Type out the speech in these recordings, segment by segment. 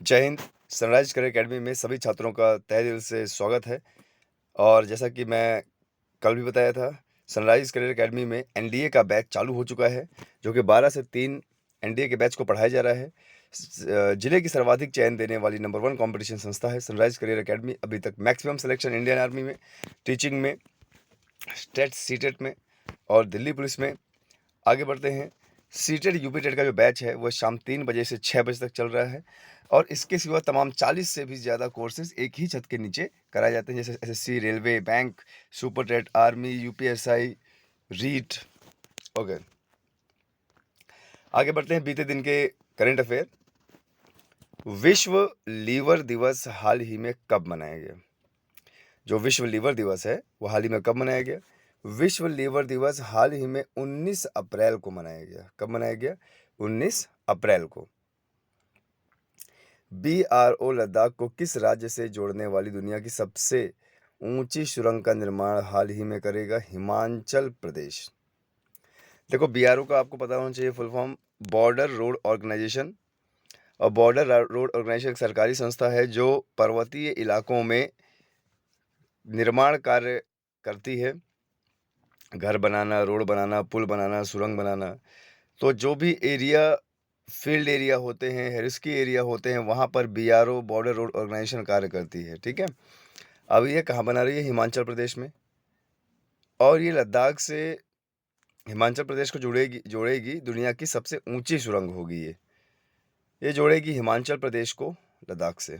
जय Hind. Sunrise career academy में सभी छात्रों का तहे दिल से स्वागत है। और जैसा कि मैं कल भी बताया था, सनराइज करियर एकेडमी में एनडीए का बैच चालू हो चुका है, जो कि 12 से 3 एनडीए के बैच को पढ़ाया जा रहा है। जिले की सर्वाधिक चयन देने वाली नंबर 1 कंपटीशन संस्था है सनराइज करियर एकेडमी। अभी तक मैक्सिमम सिलेक्शन इंडियन आर्मी में, टीचिंग में, स्टेट सीटेट में और दिल्ली पुलिस में। आगे बढ़ते हैं। सीटेट यूपी टेट का जो बैच है वो शाम 3 बजे से 6 बजे तक चल रहा है। और इसके सिवा तमाम 40 से भी ज़्यादा कोर्सेज एक ही छत के नीचे कराए जाते हैं, जैसे SSC, railway, bank, super TET, army, UPSI, REET वगैरह। आगे बढ़ते हैं बीते दिन के करंट अफेयर। विश्व लीवर दिवस हाल ही में कब मनाया गया? जो विश्व लीवर दिवस है वो हाल ही में कब मनाया गया? विश्व लीवर दिवस हाल ही में 19 अप्रैल को मनाया गया। कब मनाया गया? 19 अप्रैल को। बीआरओ लद्दाख को किस राज्य से जोड़ने वाली दुनिया की सबसे ऊंची सुरंग का निर्माण हाल ही में करेगा? हिमाचल प्रदेश। देखो, बीआरओ का आपको पता होना चाहिए full form border road organisation. और बॉर्डर रोड ऑर्गेनाइजेशन एक सरकारी संस्था है जो पर्वतीय इलाकों में निर्माण कार्य करती है। घर बनाना, रोड बनाना, पुल बनाना, सुरंग बनाना। तो जो भी एरिया, फील्ड एरिया होते हैं, रिस्की एरिया होते हैं, वहाँ पर बीआरओ बॉर्डर रोड ऑर्गेनाइजेशन कार्य करती है। ठीक है। अब ये कहाँ बना रही है? हिमाचल प्रदेश में। और ये लद्दाख से हिमाचल प्रदेश को जोड़ेगी दुनिया की सबसे ऊंची सुरंग होगी। ये जोड़ेगी हिमाचल प्रदेश को लद्दाख से।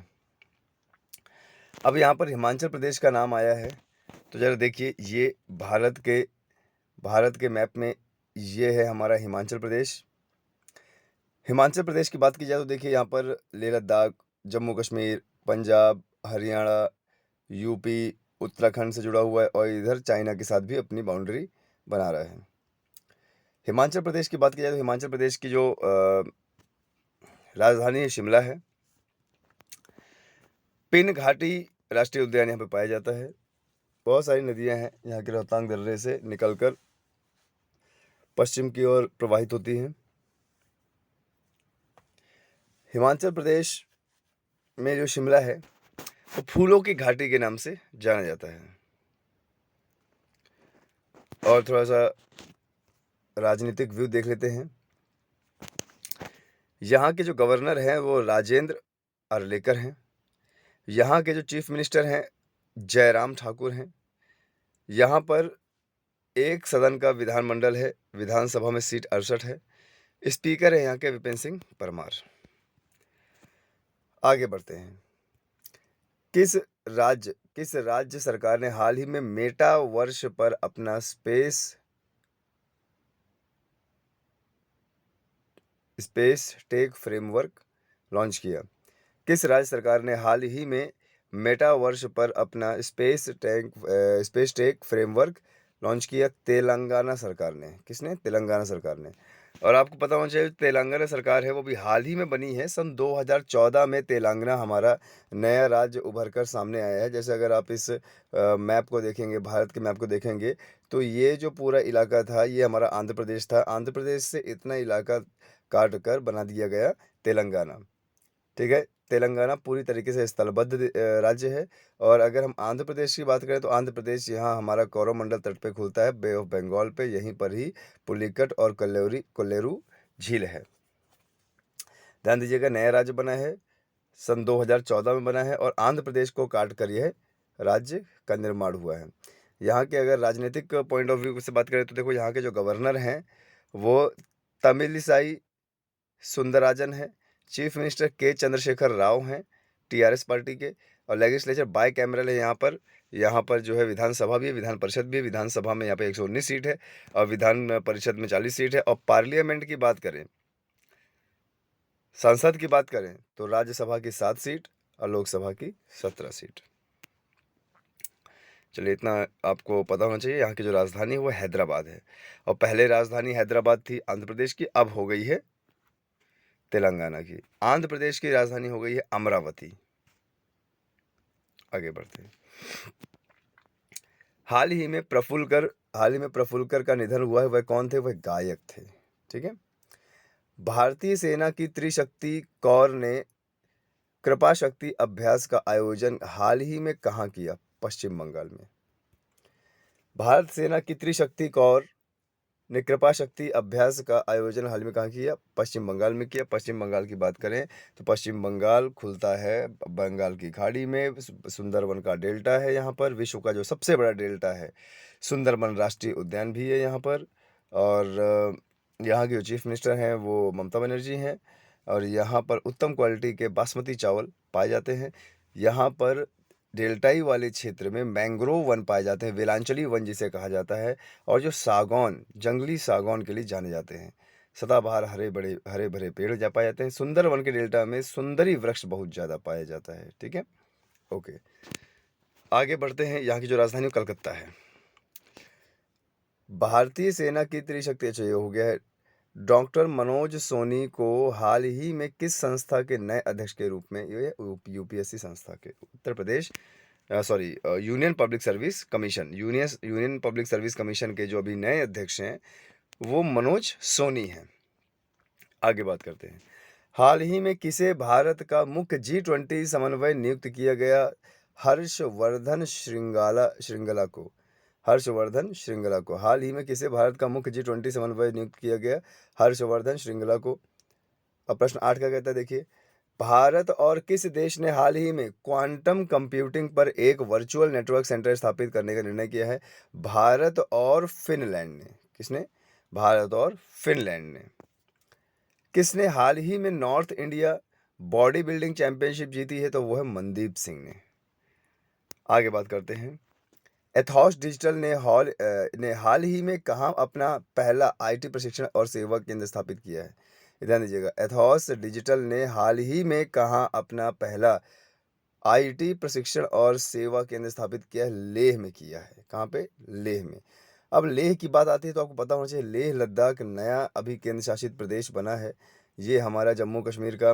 अब यहाँ पर हिमाचल प्रदेश का नाम आया है, तो जरा देखिए, ये भारत के मैप में ये है हमारा हिमाचल प्रदेश। हिमाचल प्रदेश की बात की जाए तो देखिए, यहाँ पर लेह लद्दाख, जम्मू कश्मीर, पंजाब, हरियाणा, यूपी, उत्तराखंड से जुड़ा हुआ है और इधर चाइना के साथ भी अपनी बाउंड्री बना रहा है। हिमाचल प्रदेश की बात की जाए तो हिमाचल प्रदेश की जो राजधानी है शिमला है। पिन घाटी राष्ट्रीय उद्यान यहाँ पे पाया जाता है। बहुत सारी नदियाँ हैं यहाँ के रोहतांग दर्रे से निकलकर पश्चिम की ओर प्रवाहित होती हैं। हिमाचल प्रदेश में जो शिमला है वो फूलों की घाटी के नाम से जाना जाता है। और थोड़ा सा राजनीतिक व्यू देख लेते हैं। यहाँ के जो गवर्नर हैं वो राजेंद्र अर्लेकर हैं। यहाँ के जो चीफ मिनिस्टर हैं जयराम ठाकुर हैं। यहाँ पर एक सदन का विधानमंडल है, विधानसभा में सीट 68 है। स्पीकर है यहाँ के विपिन सिंह परमार। आगे बढ़ते हैं। किस राज्य सरकार ने हाल ही में मेटा वर्ष पर अपना स्पेस टेक फ्रेमवर्क लॉन्च किया? किस राज्य सरकार ने हाल ही में मेटावर्स पर अपना स्पेस टेक फ्रेमवर्क लॉन्च किया? तेलंगाना सरकार ने। किसने? तेलंगाना सरकार ने। और आपको पता होना चाहिए, तेलंगाना सरकार है वो भी हाल ही में बनी है। सन 2014 में तेलंगाना हमारा नया राज्य उभर कर सामने आया है। जैसे अगर आप इस मैप को देखेंगे, भारत के मैप को देखेंगे, तो ये जो पूरा इलाका था ये हमारा आंध्र प्रदेश था। आंध्र प्रदेश से इतना इलाका काट कर बना दिया गया तेलंगाना। ठीक है। तेलंगाना पूरी तरीके से स्थलबद्ध राज्य है। और अगर हम आंध्र प्रदेश की बात करें तो आंध्र प्रदेश यहाँ हमारा कोरोमंडल तट पे खुलता है, बे ऑफ बंगाल पे। यहीं पर ही पुलिकट और कोल्लेरू झील है। ध्यान दीजिएगा, नया राज्य बना है, सन 2014 में बना है और आंध्र प्रदेश को काट कर यह राज्य का निर्माण हुआ है। यहाँ के अगर राजनीतिक पॉइंट ऑफ व्यू से बात करें तो देखो, यहाँ के जो गवर्नर हैं वो तमिलिसाई सुंदरराजन है। चीफ मिनिस्टर के चंद्रशेखर राव हैं टीआरएस पार्टी के। और लेजिस्लेचर बाय कैमरल है यहाँ पर जो है विधानसभा भी है, विधान परिषद भी है। विधानसभा में यहाँ पे 119 सीट है और विधान परिषद में 40 सीट है। और पार्लियामेंट की बात करें, संसद की बात करें, तो राज्यसभा की 7 सीट और लोकसभा की 17 सीट। चलिए, इतना आपको पता होना चाहिए। यहाँ की जो राजधानी है वो हैदराबाद है। और पहले राजधानी हैदराबाद थी आंध्र प्रदेश की, अब हो गई है तेलंगाना की। आंध्र प्रदेश की राजधानी हो गई है अमरावती। आगे बढ़ते हैं। हाल ही में प्रफुल्लकर का निधन हुआ है। वह कौन थे? वह गायक थे। ठीक है। भारतीय सेना की त्रिशक्ति कौर ने कृपा शक्ति अभ्यास का आयोजन हाल ही में कहाँ किया? पश्चिम बंगाल में। भारत सेना की त्रिशक्ति कौर ने कृपा शक्ति अभ्यास का आयोजन हाल में कहाँ किया? पश्चिम बंगाल में किया। पश्चिम बंगाल की बात करें तो पश्चिम बंगाल खुलता है बंगाल की खाड़ी में, सुंदरबन का डेल्टा है यहाँ पर, विश्व का जो सबसे बड़ा डेल्टा है। सुंदरबन राष्ट्रीय उद्यान भी है यहाँ पर, और यहाँ के जो चीफ मिनिस्टर हैं वो ममता बनर्जी हैं, और यहाँ पर उत्तम क्वालिटी के बासमती चावल पाए जाते हैं। यहाँ पर डेल्टाई वाले क्षेत्र में मैंग्रोव वन पाए जाते हैं, वेलांचली वन जिसे कहा जाता है, और जो सागौन, जंगली सागौन के लिए जाने जाते हैं। सदाबहार हरे भरे पेड़ जा पाए जाते हैं। सुंदरवन के डेल्टा में सुंदरी वृक्ष बहुत ज़्यादा पाया जाता है। ठीक है, ओके, आगे बढ़ते हैं। यहाँ की जो राजधानी कलकत्ता है। भारतीय सेना की त्रिशक्ति, अच्छा ये हो गया है। डॉक्टर मनोज सोनी को हाल ही में किस संस्था के नए अध्यक्ष के रूप में, ये यूपीएससी संस्था के, Uttar Pradesh union public service commission, union public service commission के जो अभी नए अध्यक्ष हैं वो मनोज सोनी हैं। आगे बात करते हैं। हाल ही में किसे भारत का मुख्य G20 समन्वय नियुक्त किया गया? हर्षवर्धन श्रृंगला को। हाल ही में किसे भारत का मुख्य G20 समन्वय नियुक्त किया गया? हर्षवर्धन श्रृंगला को। अब प्रश्न 8 का कहता है, देखिए, भारत और किस देश ने हाल ही में क्वांटम कंप्यूटिंग पर एक वर्चुअल नेटवर्क सेंटर स्थापित करने का निर्णय किया है? भारत और फिनलैंड ने। किसने? भारत और फिनलैंड ने। किसने हाल ही में north India body building championship जीती है? तो वो है मनदीप सिंह ने। आगे बात करते हैं। एथॉस डिजिटल ने हाल ही में कहाँ अपना पहला आईटी प्रशिक्षण और सेवा केंद्र स्थापित किया है? ध्यान दीजिएगा, एथॉस डिजिटल ने हाल ही में कहाँ अपना पहला आईटी प्रशिक्षण और सेवा केंद्र स्थापित किया है? लेह में किया है। कहाँ पे? लेह में। अब लेह की बात आती है तो आपको पता होना चाहिए, लेह लद्दाख नया अभी केंद्र शासित प्रदेश बना है। ये हमारा जम्मू कश्मीर का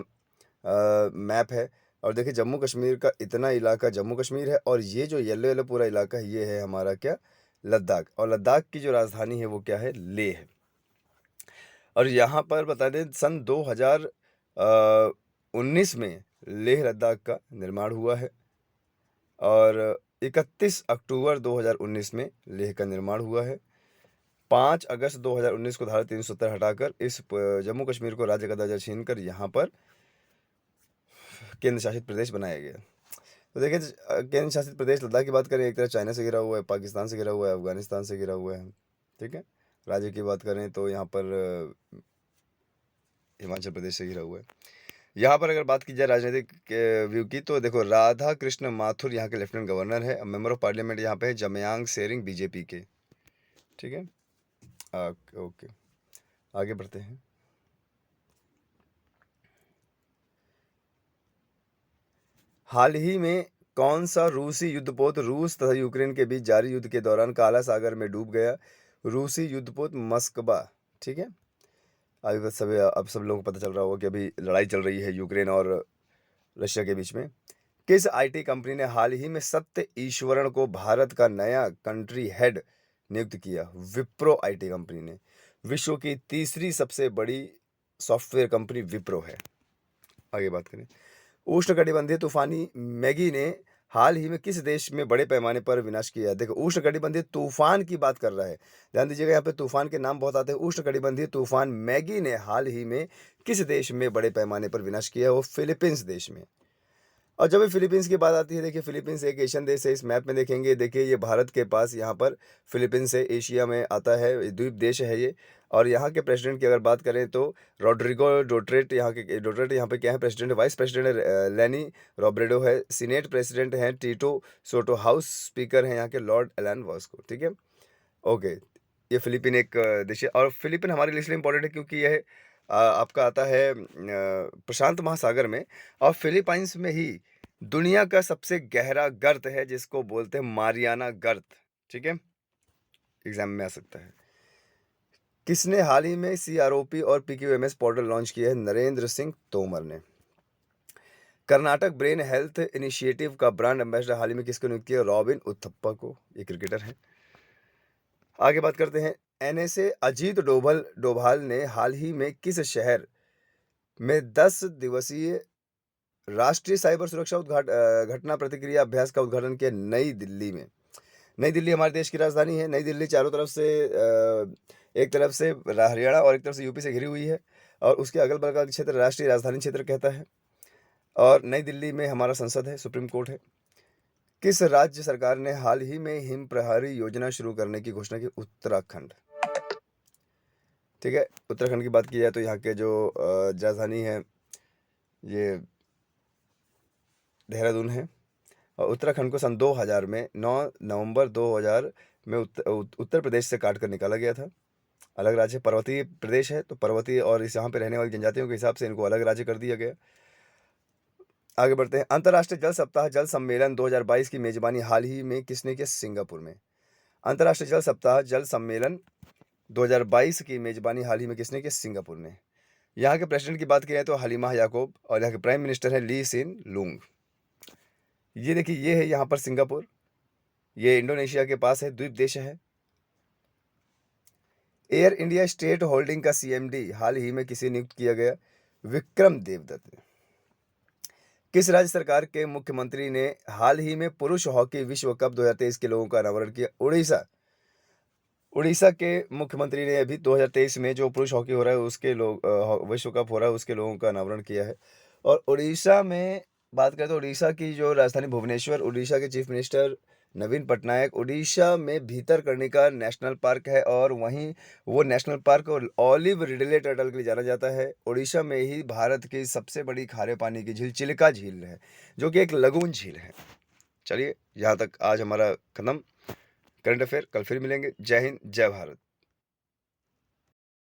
मैप है, और देखिए जम्मू कश्मीर का इतना इलाका जम्मू कश्मीर है, और ये जो येलो येलो पूरा इलाका है ये है हमारा क्या? लद्दाख। और लद्दाख की जो राजधानी है वो क्या है? लेह। और यहाँ पर बता दें सन 2019 में लेह लद्दाख का निर्माण हुआ है, और 31 अक्टूबर 2019 में लेह का निर्माण हुआ है। 5 अगस्त 2019 को धारा 370 हटाकर इस जम्मू कश्मीर को राज्य का दर्जा छीनकर यहाँ पर केंद्र शासित प्रदेश बनाया गया। तो देखिए, केंद्र शासित प्रदेश लद्दाख की बात करें, एक तरह चाइना से घिरा हुआ है, पाकिस्तान से घिरा हुआ है, अफगानिस्तान से घिरा हुआ है। ठीक है, राज्य की बात करें तो यहाँ पर हिमाचल प्रदेश से घिरा हुआ है। यहाँ पर अगर बात की जाए राजनीतिक व्यू की, तो देखो राधा कृष्ण माथुर यहाँ के लेफ्टिनेंट गवर्नर है। मेंबर ऑफ पार्लियामेंट यहाँ पे है जमयांग सेरिंग बीजेपी के। ठीक है, ओके, आगे बढ़ते हैं। हाल ही में कौन सा रूसी युद्धपोत रूस तथा यूक्रेन के बीच जारी युद्ध के दौरान काला सागर में डूब गया? रूसी युद्धपोत मस्कबा। ठीक है, अभी बस अब सब लोगों को पता चल रहा होगा कि अभी लड़ाई चल रही है यूक्रेन और रशिया के बीच में। किस आईटी कंपनी ने हाल ही में सत्य ईश्वरन को भारत का नया कंट्री हेड नियुक्त किया? विप्रो आईटी कंपनी ने। विश्व की तीसरी सबसे बड़ी सॉफ्टवेयर कंपनी विप्रो है। आगे बात करें। उष्णकटिबंधीय तूफानी मैगी ने हाल ही में किस देश में बड़े पैमाने पर विनाश किया है? देखो, उष्णकटिबंधीय तूफान की बात कर रहा है, ध्यान दीजिएगा, यहाँ पे तूफान के नाम बहुत आते हैं। उष्णकटिबंधीय तूफान मैगी ने हाल ही में किस देश में बड़े पैमाने पर विनाश किया है? वो फिलीपींस देश में। और जब भी फिलीपींस की बात आती है, देखिए फिलीपींस एक एशियन देश है। इस मैप में देखेंगे, देखिए ये भारत के पास यहाँ पर फिलीपींस है, एशिया में आता है, द्वीप देश है ये। और यहाँ के प्रेसिडेंट की अगर बात करें तो रोड्रिगो डोटरेट यहाँ पे क्या है? प्रेसिडेंट है। वाइस प्रेसिडेंट है लेनी रॉब्रेडो है। सीनेट प्रेसिडेंट हैं टीटो सोटो। हाउस स्पीकर हैं यहाँ के लॉर्ड एलन वॉस्को। ठीक है, ओके, ये फिलीपीन एक देश है, और फिलीपीन हमारे लिए इसलिए इम्पोर्टेंट है क्योंकि यह आपका आता है प्रशांत महासागर में, और फिलीपाइंस में ही दुनिया का सबसे गहरा गर्त है जिसको बोलते हैं मारियाना गर्त। ठीक है, एग्जाम में आ सकता है। किसने हाल ही में CROP और PQMS पोर्टल लॉन्च किया है? नरेंद्र सिंह तोमर ने। कर्नाटक ब्रेन हेल्थ इनिशिएटिव का ब्रांड एम्बेसडर हाल ही में किसको नियुक्त किया? रॉबिन उथप्पा को, ये क्रिकेटर हैं। आगे बात करते हैं। NSA अजीत डोभाल ने हाल ही में किस शहर में 10 दिवसीय राष्ट्रीय साइबर सुरक्षा घटना प्रतिक्रिया अभ्यास का उद्घाटन किया नई दिल्ली में। नई दिल्ली हमारे देश की राजधानी है। नई दिल्ली चारों तरफ से एक तरफ से हरियाणा और एक तरफ से यूपी से घिरी हुई है और उसके अगल-बगल का क्षेत्र राष्ट्रीय राजधानी क्षेत्र कहता है और नई दिल्ली में हमारा संसद है, सुप्रीम कोर्ट है। किस राज्य सरकार ने हाल ही में हिम प्रहरी योजना शुरू करने की घोषणा की? उत्तराखंड। ठीक है, उत्तराखंड की बात की जाए तो यहाँ के जो राजधानी है ये देहरादून है और उत्तराखंड को सन 2000 में 9 नवंबर 2000 में उत्तर प्रदेश से काट कर निकाला गया था। अलग राज्य, पर्वतीय प्रदेश है तो पर्वतीय और इस यहाँ पे रहने वाली जनजातियों के हिसाब से इनको अलग राज्य कर दिया गया। आगे बढ़ते हैं। अंतर्राष्ट्रीय जल सप्ताह जल सम्मेलन 2022 की मेजबानी हाल ही में किसने की? सिंगापुर में। अंतर्राष्ट्रीय जल सप्ताह जल सम्मेलन 2022 की मेजबानी हाल ही में किसने की? सिंगापुर ने। यहाँ के प्रेसिडेंट की बात करें तो हलीमा याकूब और यहाँ के प्राइम मिनिस्टर है ली सिन लूंग। ये देखिए, ये है यहाँ पर सिंगापुर, ये इंडोनेशिया के पास है, द्वीप देश है। एयर इंडिया स्टेट होल्डिंग का सीएमडी हाल ही में किसे नियुक्त किया गया? विक्रम देवदत्त। किस राज्य सरकार के मुख्यमंत्री ने हाल ही में पुरुष हॉकी विश्व कप 2023 के लोगों का अनावरण किया? उड़ीसा। उड़ीसा के मुख्यमंत्री ने अभी 2023 में जो पुरुष हॉकी हो रहा है उसके विश्व कप हो रहा है उसके लोगों का अनावरण किया है। और उड़ीसा में बात करें तो उड़ीसा की जो राजधानी भुवनेश्वर, उड़ीसा के चीफ मिनिस्टर नवीन पटनायक, उड़ीसा में भीतरकनिका नेशनल पार्क है और वहीं वो नेशनल पार्क और ऑलिव रिडले टर्टल के लिए जाना जाता है। उड़ीसा में ही भारत की सबसे बड़ी खारे पानी की झील चिलिका झील है जो कि एक लगून झील है। चलिए, यहाँ तक आज हमारा खत्म करंट अफेयर। कल फिर मिलेंगे। जय हिंद, जय भारत।